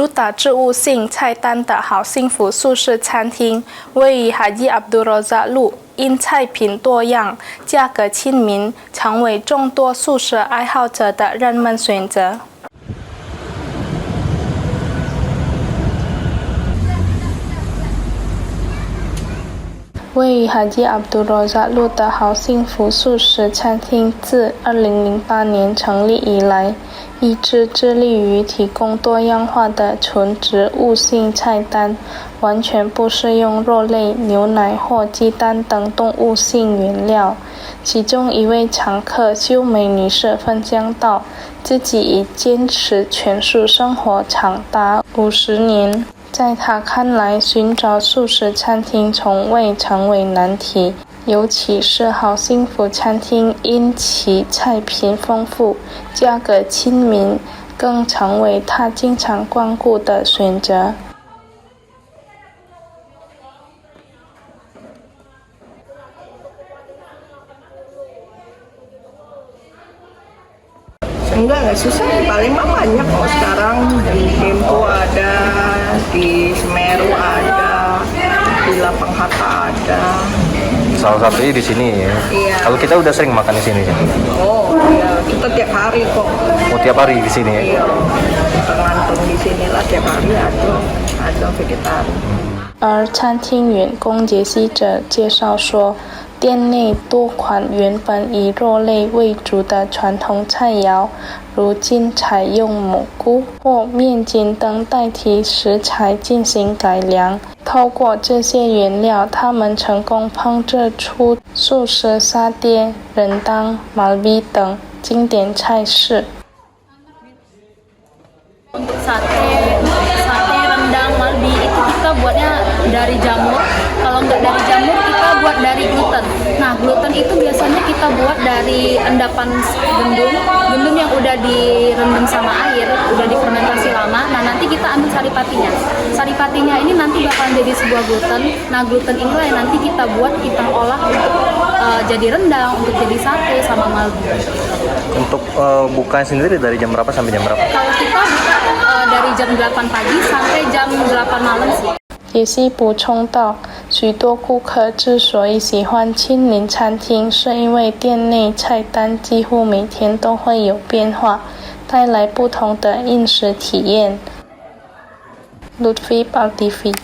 主打植物性菜单的好幸福素食餐厅，位于哈伊阿卜杜罗扎路，因菜品多样、价格亲民，成为众多素食爱好者的热门选择。位于哈伊阿卜杜罗扎路的好幸福素食餐厅，自2008年成立以来，一直致力于提供多样化的纯植物性菜单，完全不使用肉类、牛奶或鸡蛋等动物性原料。其中一位常客秀美女士分享到，自己已坚持全素生活长达50年。在她看来，寻找素食餐厅从未成为难题，尤其是好幸福餐厅因其菜品丰富、价格亲民，更成为她经常光顾的选择。Enggak susah, di Palembang banyak kok sekarang, di Dempo ada, di Semeru ada, di Lapang Hatta ada. Salah satunya di sini ya. Iya. Kalau kita udah sering makan di sini. Oh iya, kita tiap hari kok. Oh tiap hari di sini ya? Iya, kita ngantung di sinilah tiap hari ada vegetarian. 而餐厅员工杰西者介绍说，店内多款原本以肉类为主的传统菜肴，如今采用蘑菇或面筋等代替食材进行改良。透过这些原料，他们成功烹制出素食沙爹、rendang、malbi 等经典菜式。Untuk sate rendang, malbi itu kita buatnya dari jamur. Kalau nggak dari jamur kita buat dari gluten. Nah gluten itu biasanya kita buat dari endapan gandum yang udah direndam sama air, udah difermentasi lama. Nah nanti kita ambil saripatinya. Saripatinya ini nanti bakalan jadi sebuah gluten. Nah gluten inilah yang nanti kita olah untuk jadi rendang, untuk jadi sate sama malbi. Untuk buka sendiri dari jam berapa sampai jam berapa? Kalau kita buka dari jam 8 pagi sampai jam 8 malam sih。杰西补充道，许多顾客之所以喜欢亲民餐厅，是因为店内菜单几乎每天都会有变化，带来不同的饮食体验。Lutfi Altifi